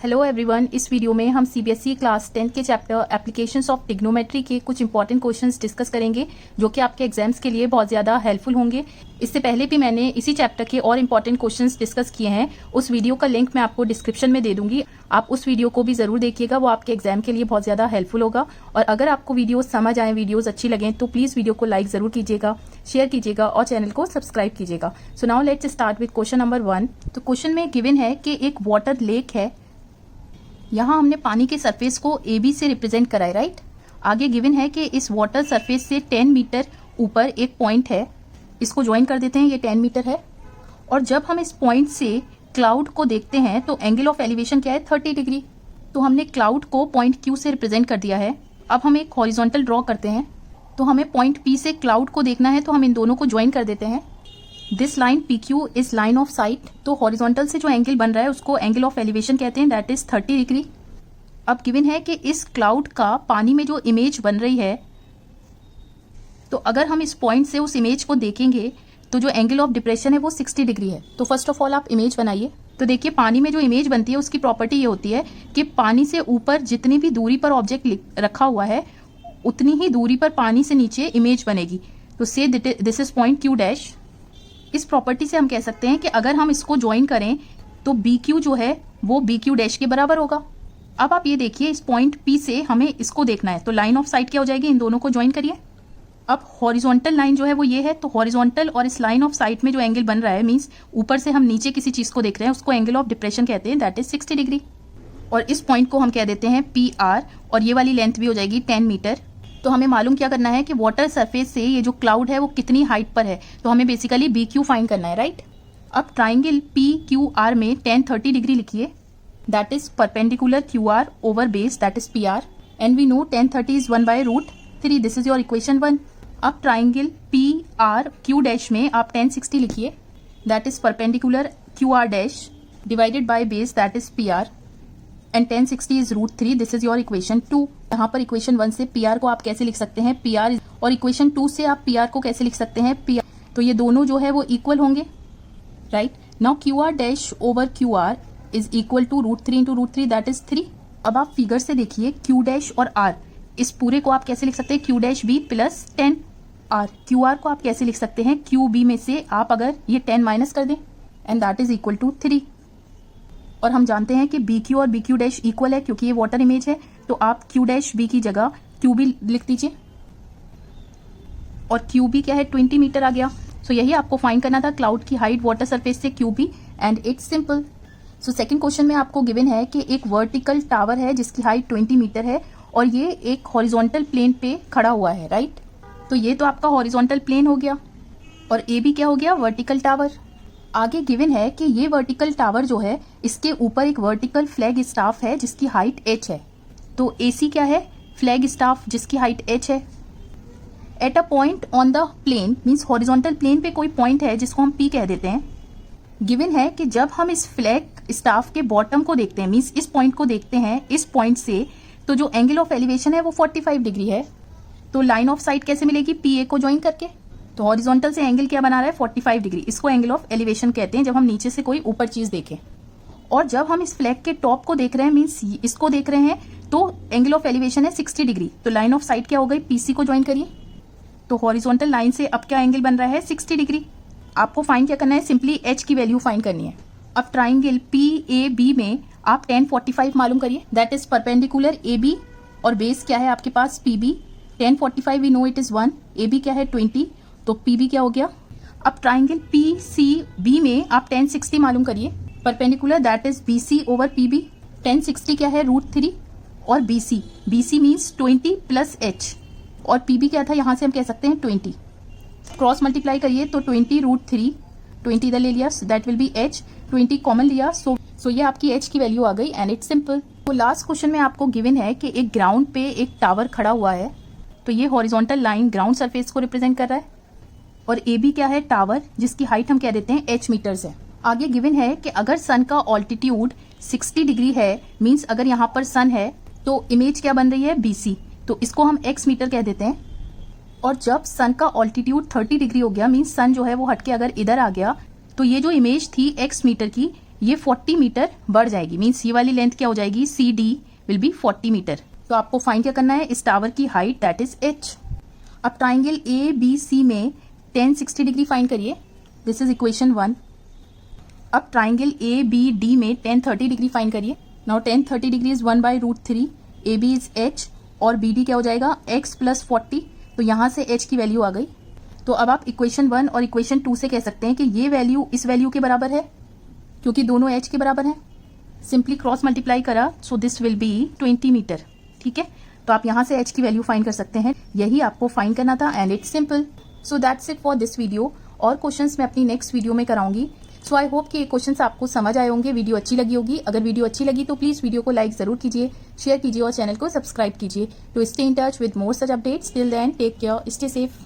Hello everyone, इस video में हम सीबीएसई क्लास 10 के चैप्टर एप्लीकेशंस ऑफ ट्रिग्नोमेट्री के कुछ इंपॉर्टेंट क्वेश्चंस डिस्कस करेंगे जो कि आपके एग्जाम्स के लिए बहुत ज़्यादा हेल्पफुल होंगे। इससे पहले भी मैंने इसी चैप्टर के और इंपॉर्टेंट क्वेश्चंस डिस्कस किए हैं। उस वीडियो का लिंक मैं आपको डिस्क्रिप्शन में दे दूंगी, आप उस वीडियो को भी ज़रूर देखिएगा, वो आपके एग्जाम के लिए बहुत ज़्यादा हेल्पफुल होगा। और अगर आपको वीडियो समझ आए, वीडियोज़ अच्छी लगें तो प्लीज़ वीडियो को लाइक ज़रूर कीजिएगा, शेयर कीजिएगा और चैनल को सब्सक्राइब कीजिएगा। So now let's start with question number 1। तो क्वेश्चन में गिवन है कि एक वाटर लेक है। यहाँ हमने पानी के सरफेस को AB से रिप्रेजेंट करा है, राइट। आगे गिवन है कि इस वाटर सरफेस से 10 मीटर ऊपर एक पॉइंट है, इसको ज्वाइन कर देते हैं, ये 10 मीटर है। और जब हम इस पॉइंट से क्लाउड को देखते हैं तो एंगल ऑफ एलिवेशन क्या है, 30 डिग्री। तो हमने क्लाउड को पॉइंट Q से रिप्रेजेंट कर दिया है। अब हम एक हॉरिजॉन्टल ड्रॉ करते हैं, तो हमें पॉइंट P से क्लाउड को देखना है, तो हम इन दोनों को ज्वाइन कर देते हैं। This line PQ is line of site. तो हॉरिजॉन्टल से जो एंगल बन रहा है उसको एंगल ऑफ एलिवेशन कहते हैं, दैट इज 30 डिग्री। अब गिवन है कि इस क्लाउड का पानी में जो इमेज बन रही है, तो अगर हम इस पॉइंट से उस इमेज को देखेंगे तो जो एंगल ऑफ डिप्रेशन है वो 60 डिग्री है। तो फर्स्ट ऑफ ऑल आप इमेज बनाइए। तो देखिए, पानी में जो इमेज बनती है उसकी प्रॉपर्टी ये होती है कि पानी से ऊपर जितनी भी दूरी पर ऑब्जेक्ट रखा हुआ है उतनी ही दूरी पर पानी से नीचे इमेज बनेगी। तो से this is point Q dash. इस प्रॉपर्टी से हम कह सकते हैं कि अगर हम इसको ज्वाइन करें तो BQ जो है वो BQ डैश के बराबर होगा। अब आप ये देखिए, इस पॉइंट P से हमें इसको देखना है, तो लाइन ऑफ साइट क्या हो जाएगी, इन दोनों को ज्वाइन करिए। अब हॉरिजॉन्टल लाइन जो है वो ये है, तो हॉरिजॉन्टल और इस लाइन ऑफ साइट में जो एंगल बन रहा है, मींस ऊपर से हम नीचे किसी चीज को देख रहे हैं, उसको एंगल ऑफ डिप्रेशन कहते हैं, दैट इज 60 डिग्री। और इस पॉइंट को हम कह देते हैं PR, और ये वाली लेंथ भी हो जाएगी 10 मीटर। तो हमें मालूम क्या करना है कि वाटर सरफेस से ये जो क्लाउड है वो कितनी हाइट पर है, तो हमें बेसिकली BQ फाइंड करना है, राइट। अब ट्राइंगल PQR में tan 30 डिग्री लिखिए, that is perpendicular QR over base, that is PR, and we know tan 30 is 1/√3। This is your equation 1। अब ट्राइंगल PRQ डैश में आप tan 60 लिखिए, that is perpendicular QR dash divided by base, that is PR, and tan 60 is √3। This is your equation 2। यहाँ पर equation 1 से PR को आप कैसे लिख सकते हैं, PR, और इक्वेशन 2 से आप PR को कैसे लिख सकते हैं, PR। तो ये दोनों जो है वो इक्वल होंगे, right. Now QR dash over QR is equal to √3 into √3, that is 3। अब आप फिगर से देखिए, Q डैश और R, इस पूरे को आप कैसे लिख सकते हैं, Q dash B plus 10R। QR को आप कैसे लिख सकते हैं, QB में से आप अगर ये 10 माइनस कर दें, and that is equal to 3। और हम जानते हैं कि BQ और BQ डैश इक्वल है क्योंकि ये वाटर इमेज है, तो आप Q डैश B की जगह QB लिख दीजिए, और QB क्या है, 20 मीटर आ गया। सो यही आपको फाइंड करना था, क्लाउड की हाइट वाटर सरफेस से QB, and it's simple. So second question में आपको गिवन है कि एक वर्टिकल टावर है जिसकी हाइट 20 मीटर है और ये एक हॉरिजॉन्टल प्लेन पे खड़ा हुआ है, राइट। तो ये तो आपका हॉरिजॉन्टल प्लेन हो गया, और AB क्या हो गया, वर्टिकल टावर। आगे गिवन है कि ये वर्टिकल टावर जो है इसके ऊपर एक वर्टिकल फ्लैग स्टाफ है जिसकी हाइट H है। तो AC क्या है, फ्लैग स्टाफ जिसकी हाइट H है। At a point on the plane, means horizontal plane पे कोई पॉइंट है जिसको हम P कह देते हैं। गिवन है कि जब हम इस फ्लैग स्टाफ के बॉटम को देखते हैं, मीन्स इस पॉइंट को देखते हैं, इस पॉइंट से, तो जो एंगल ऑफ एलिवेशन है वो 45 डिग्री है। तो लाइन ऑफ साइट कैसे मिलेगी, PA को ज्वाइन करके। तो हॉरिजॉन्टल से एंगल क्या बना रहा है, 45 डिग्री। इसको एंगल ऑफ एलिवेशन कहते हैं जब हम नीचे से कोई ऊपर चीज देखें। और जब हम इस फ्लैग के टॉप को देख रहे हैं, मीन्स इसको देख रहे हैं, तो एंगल ऑफ एलिवेशन है 60 डिग्री। तो लाइन ऑफ साइट क्या हो गई, PC को ज्वाइन करिए। तो हॉरिजॉन्टल लाइन से अब क्या एंगल बन रहा है, 60 डिग्री। आपको फाइंड क्या करना है, सिंपली H की वैल्यू फाइंड करनी है। अब ट्राइंगल PAB में आप tan 45 मालूम करिए, दैट इज परपेंडिकुलर AB, और बेस क्या है आपके पास PB। tan 45 we know it is 1, AB क्या है 20, तो PB क्या हो गया। अब ट्राइंगल PCB में आप tan 60 मालूम करिए, perpendicular that is BC over PB। tan 60 क्या है, √3, और BC मीन्स 20 प्लस H, और PB क्या था, यहाँ से हम कह सकते हैं 20। क्रॉस मल्टीप्लाई करिए तो 20 √3, 20 इधर ले लिया, that will be H, 20 common लिया, सो ये आपकी H की वैल्यू आ गई, एंड इट्स सिंपल। तो लास्ट क्वेश्चन में आपको गिवन है कि एक ग्राउंड पे एक टावर खड़ा हुआ है, तो ये हॉरिजॉन्टल लाइन ग्राउंड सरफेस को रिप्रेजेंट कर रहा है, और AB क्या है, टावर जिसकी हाइट हम कह देते हैं H मीटर्स है। आगे गिवन है कि अगर सन का ऑल्टीट्यूड 60 डिग्री है, मीन्स अगर यहाँ पर सन है तो इमेज क्या बन रही है, BC, तो इसको हम X मीटर कह देते हैं। और जब सन का ऑल्टीट्यूड 30 डिग्री हो गया, मीन्स सन जो है वो हटके अगर इधर आ गया, तो ये जो इमेज थी X मीटर की, ये 40 मीटर बढ़ जाएगी, मीन्स ये वाली लेंथ क्या हो जाएगी, C D will be 40 metre. तो आपको फाइंड क्या करना है, इस टावर की हाइट दैट इज h। अब ट्राइंगल ए बी सी में tan 60 डिग्री फाइंड करिए, दिस इज इक्वेशन 1। अब ट्राइंगल ए बी डी में tan 30 डिग्री फाइंड करिए। Now tan 30 degree is 1/√3, A B is h और बी डी क्या हो जाएगा, x + 40। तो यहाँ से h की वैल्यू आ गई। तो अब आप इक्वेशन 1 और इक्वेशन 2 से कह सकते हैं कि ये वैल्यू इस वैल्यू के बराबर है, क्योंकि दोनों h के बराबर हैं। सिंपली क्रॉस मल्टीप्लाई करा, so this will be 20 metre. ठीक है, तो आप यहाँ से h की वैल्यू फाइंड कर सकते हैं। यही आपको फाइंड करना था and it's simple. So that's it for this video. और क्वेश्चंस मैं अपनी नेक्स्ट वीडियो में कराऊंगी। सो आई होप कि ये क्वेश्चंस आपको समझ आए होंगे, वीडियो अच्छी लगी होगी। अगर वीडियो अच्छी लगी तो प्लीज़ वीडियो को लाइक ज़रूर कीजिए, शेयर कीजिए और चैनल को सब्सक्राइब कीजिए to stay in touch with more such updates. Till then take care, stay safe.